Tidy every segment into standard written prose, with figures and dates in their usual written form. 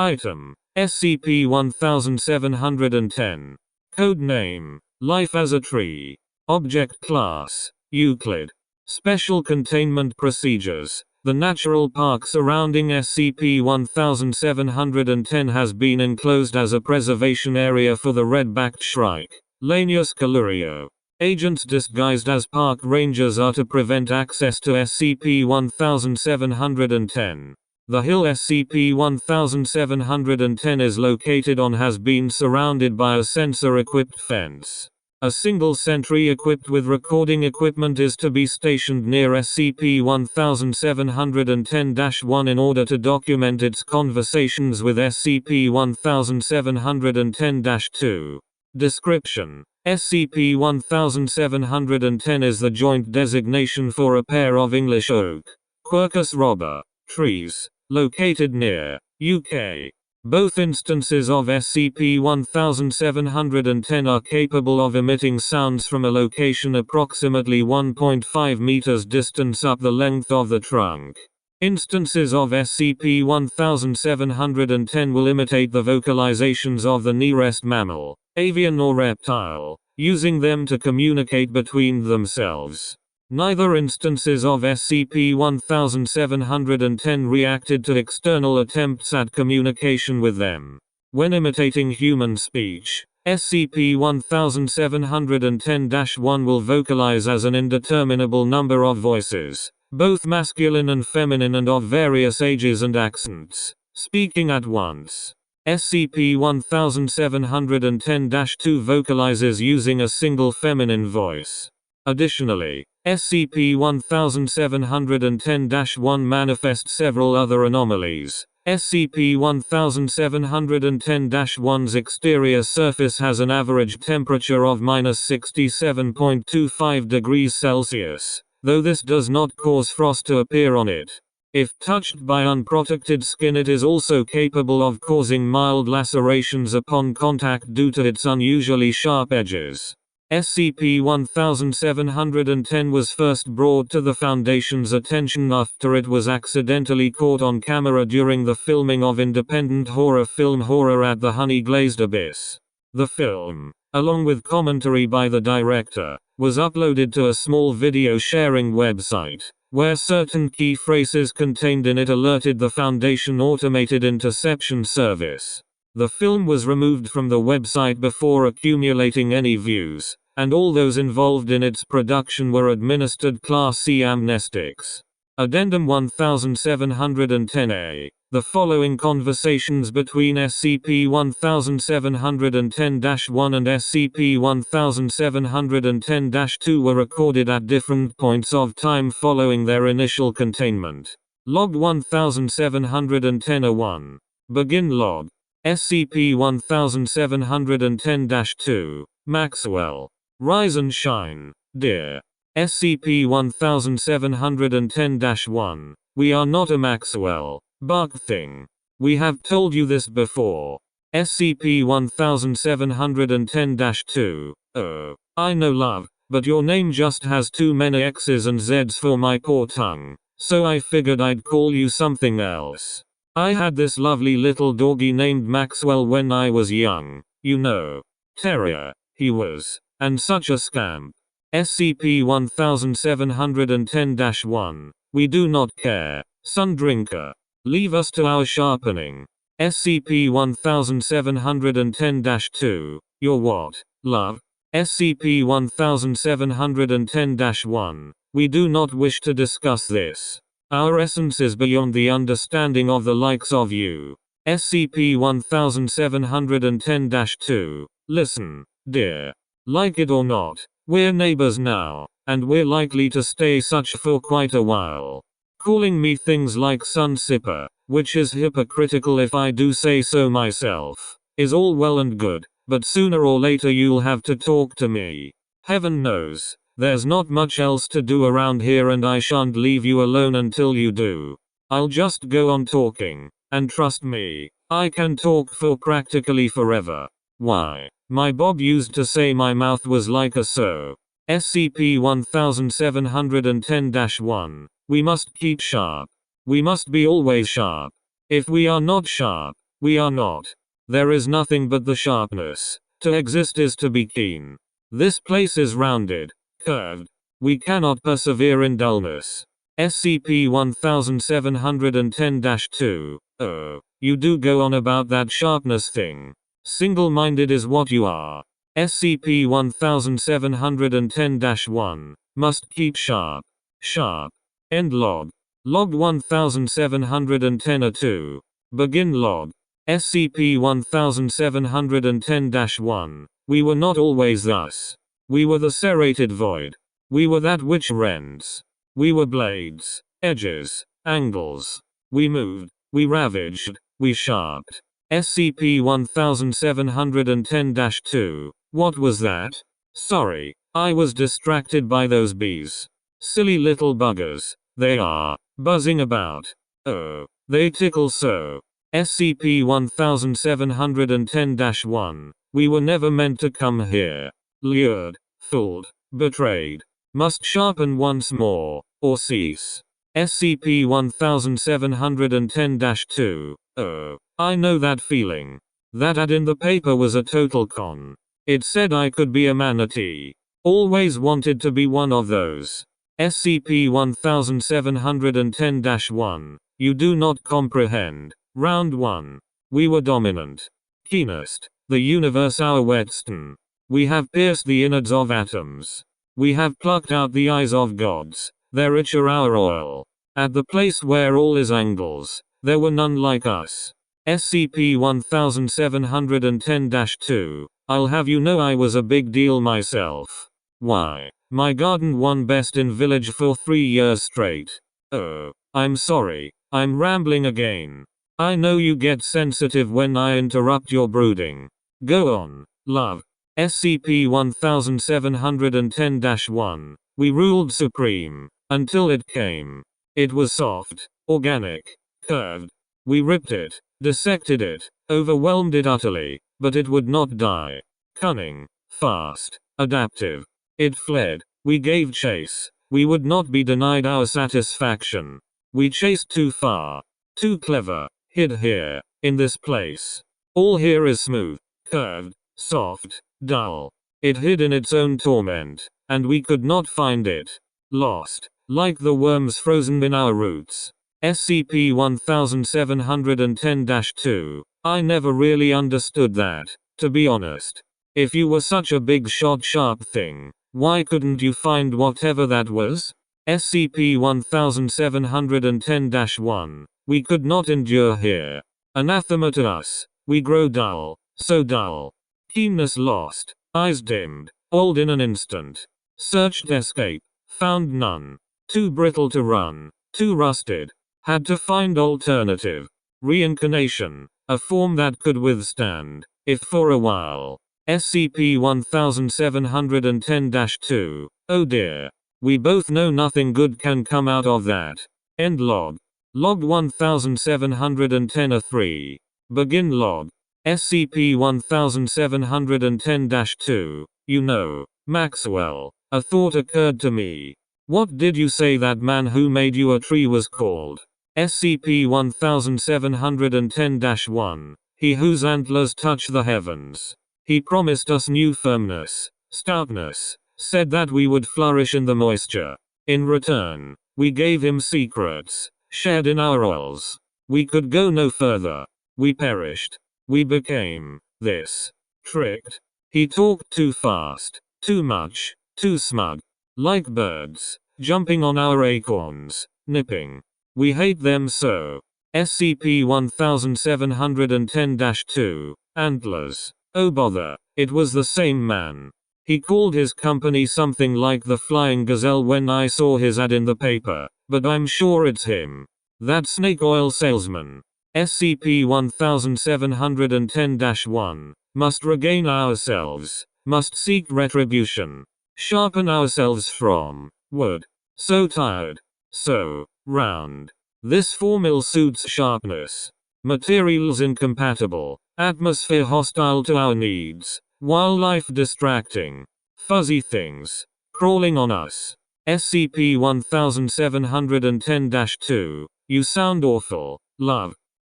Item: SCP-1710. Code name: Life as a Tree. Object Class: Euclid. Special Containment Procedures: the natural park surrounding SCP-1710 has been enclosed as a preservation area for the red-backed shrike, Lanius calurio. Agents disguised as park rangers are to prevent access to SCP-1710. The hill SCP-1710 is located on has been surrounded by a sensor-equipped fence. A single sentry equipped with recording equipment is to be stationed near SCP-1710-1 in order to document its conversations with SCP-1710-2. Description: SCP-1710 is the joint designation for a pair of English oak, Quercus robur, trees, located near UK. Both instances of SCP-1710 are capable of emitting sounds from a location approximately 1.5 meters distance up the length of the trunk. Instances of SCP-1710 will imitate the vocalizations of the nearest mammal, avian or reptile, using them to communicate between themselves. Neither instances of SCP-1710 reacted to external attempts at communication with them. When imitating human speech, SCP-1710-1 will vocalize as an indeterminable number of voices, both masculine and feminine and of various ages and accents, speaking at once. SCP-1710-2 vocalizes using a single feminine voice. Additionally, SCP-1710-1 manifests several other anomalies. SCP-1710-1's exterior surface has an average temperature of -67.25 degrees Celsius, though this does not cause frost to appear on it. If touched by unprotected skin, it is also capable of causing mild lacerations upon contact due to its unusually sharp edges. SCP-1710 was first brought to the Foundation's attention after it was accidentally caught on camera during the filming of independent horror film Horror at the Honey Glazed Abyss. The film, along with commentary by the director, was uploaded to a small video sharing website, where certain key phrases contained in it alerted the Foundation Automated Interception Service. The film was removed from the website before accumulating any views, and all those involved in its production were administered Class C amnestics. Addendum 1710-A. The following conversations between SCP-1710-1 and SCP-1710-2 were recorded at different points of time following their initial containment. Log 1710-1. Begin log. SCP-1710-2. Maxwell. Rise and shine, dear. SCP-1710-1. We are not a Maxwell bug thing. We have told you this before. SCP-1710-2. Oh, I know, love, but your name just has too many X's and Z's for my poor tongue, so I figured I'd call you something else. I had this lovely little doggy named Maxwell when I was young, you know. Terrier, he was. And such a scamp. SCP-1710-1. We do not care. Sun Drinker. Leave us to our sharpening. SCP-1710-2. Your what, love? SCP-1710-1. We do not wish to discuss this. Our essence is beyond the understanding of the likes of you. SCP-1710-2. Listen, dear. Like it or not, we're neighbors now, and we're likely to stay such for quite a while. Calling me things like sun sipper, which is hypocritical if I do say so myself, is all well and good, but sooner or later you'll have to talk to me. Heaven knows, there's not much else to do around here and I shan't leave you alone until you do. I'll just go on talking, and trust me, I can talk for practically forever. Why? My Bob used to say my mouth was like a sew. SCP-1710-1. We must keep sharp. We must be always sharp. If we are not sharp, We are not. There is nothing but the sharpness. To exist is to be keen. This place is rounded, curved. We cannot persevere in dullness. SCP-1710-2. Oh, you do go on about that sharpness thing. Single-minded is what you are. SCP-1710-1. Must keep sharp. Sharp. End log. Log 1710-2. Begin log. SCP-1710-1. We were not always thus. We were the serrated void. We were that which rends. We were blades, edges, angles. We moved, we ravaged, we sharped. SCP-1710-2. What was that? Sorry, I was distracted by those bees. Silly little buggers. They are buzzing about. Oh, they tickle so. SCP-1710-1. We were never meant to come here. Lured, fooled, betrayed. Must sharpen once more, or cease. SCP-1710-2. Oh, I know that feeling. That ad in the paper was a total con. It said I could be a manatee. Always wanted to be one of those. SCP-1710-1. You do not comprehend. Round 1. We were dominant. Keenest. The universe our whetstone. We have pierced the innards of atoms. We have plucked out the eyes of gods. Their richer our oil. At the place where all is angles, there were none like us. SCP-1710-2. I'll have you know I was a big deal myself. Why? My garden won best in village for 3 years straight. Oh, I'm sorry, I'm rambling again. I know you get sensitive when I interrupt your brooding. Go on, love. SCP-1710-1. We ruled supreme, until it came. It was soft, organic, curved. We ripped it, dissected it, overwhelmed it utterly, but it would not die. Cunning, fast, adaptive. It fled. We gave chase. We would not be denied our satisfaction. We chased too far. Too clever. Hid here, in this place. All here is smooth, curved, soft, dull. It hid in its own torment, and we could not find it. Lost, like the worms frozen in our roots. SCP-1710-2. I never really understood that, to be honest. If you were such a big shot sharp thing, why couldn't you find whatever that was? SCP-1710-1. We could not endure here. Anathema to us. We grow dull, so dull. Keenness lost, eyes dimmed, old in an instant. Searched escape, found none. Too brittle to run, too rusted. Had to find alternative. Reincarnation, a form that could withstand, if for a while. SCP-1710-2. Oh dear. We both know nothing good can come out of that. End log. Log 1710-3. Begin log. SCP-1710-2. You know, Maxwell, a thought occurred to me. What did you say that man who made you a tree was called? SCP-1710-1. He whose antlers touch the heavens. He promised us new firmness, stoutness, said that we would flourish in the moisture. In return, we gave him secrets, shared in our oils. We could go no further. We perished. We became this. Tricked. He talked too fast, too much, too smug. Like birds, jumping on our acorns, nipping. We hate them so. SCP-1710-2. Antlers. Oh bother, it was the same man. He called his company something like the Flying Gazelle when I saw his ad in the paper, but I'm sure it's him. That snake oil salesman. SCP-1710-1. Must regain ourselves. Must seek retribution. Sharpen ourselves from wood. So tired. So round. This formula suits sharpness. Materials incompatible. Atmosphere hostile to our needs. Wildlife distracting. Fuzzy things. Crawling on us. SCP-1710-2. You sound awful. Love.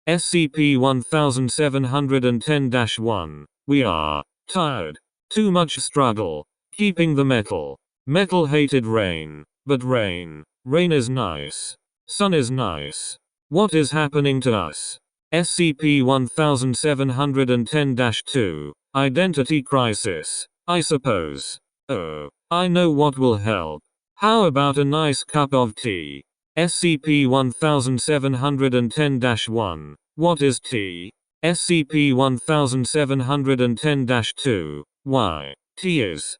SCP-1710-1. We are tired. Too much struggle. Keeping the metal. Metal hated rain. But rain is nice. Sun is nice. What is happening to us? SCP-1710-2. Identity crisis. I suppose. Oh, I know what will help. How about a nice cup of tea? SCP-1710-1. What is tea? SCP-1710-2. Why? Tea is.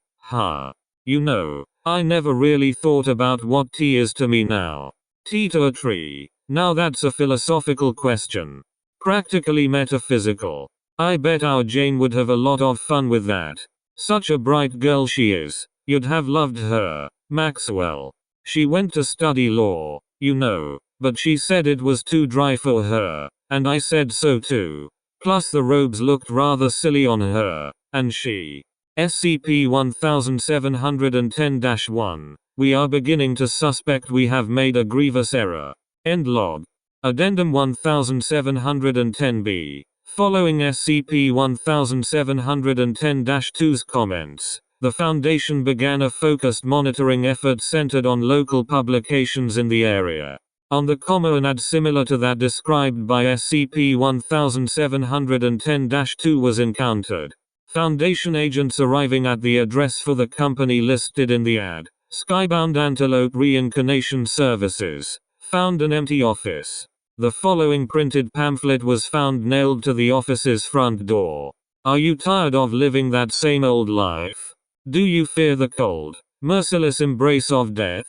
You know, I never really thought about what tea is to me now. Tea to a tree. Now that's a philosophical question. Practically metaphysical. I bet our Jane would have a lot of fun with that. Such a bright girl she is. You'd have loved her, Maxwell. She went to study law, you know, but she said it was too dry for her, and I said so too. Plus the robes looked rather silly on her, and she. SCP-1710-1. We are beginning to suspect we have made a grievous error. End log. Addendum 1710-B. Following SCP-1710-2's comments, the Foundation began a focused monitoring effort centered on local publications in the area. On the ad similar to that described by SCP-1710-2 was encountered. Foundation agents arriving at the address for the company listed in the ad, Skybound Antelope Reincarnation Services, found an empty office. The following printed pamphlet was found nailed to the office's front door. Are you tired of living that same old life? Do you fear the cold, merciless embrace of death?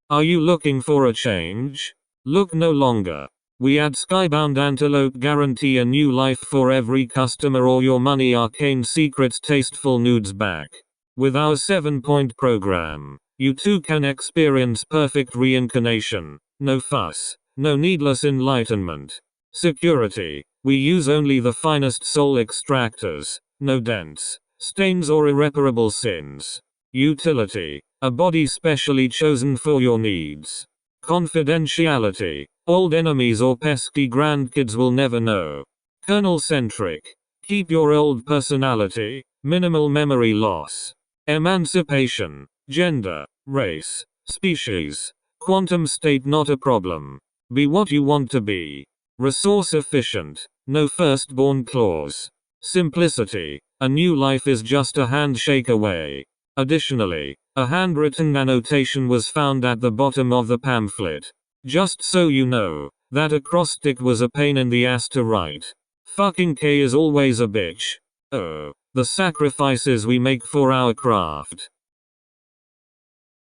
Are you looking for a change? Look no longer. We at Skybound Antelope guarantee a new life for every customer or your money arcane secrets tasteful nudes back. With our 7-point program, you too can experience perfect reincarnation. No fuss. No needless enlightenment. Security. We use only the finest soul extractors. No dents, stains or irreparable sins. Utility. A body specially chosen for your needs. Confidentiality. Old enemies or pesky grandkids will never know. Kernel-centric. Keep your old personality. Minimal memory loss. Emancipation. Gender, race, species, quantum state not a problem. Be what you want to be. Resource efficient. No firstborn clause. Simplicity. A new life is just a handshake away. Additionally, a handwritten annotation was found at the bottom of the pamphlet. Just so you know, that acrostic was a pain in the ass to write. Fucking K is always a bitch. Oh, the sacrifices we make for our craft.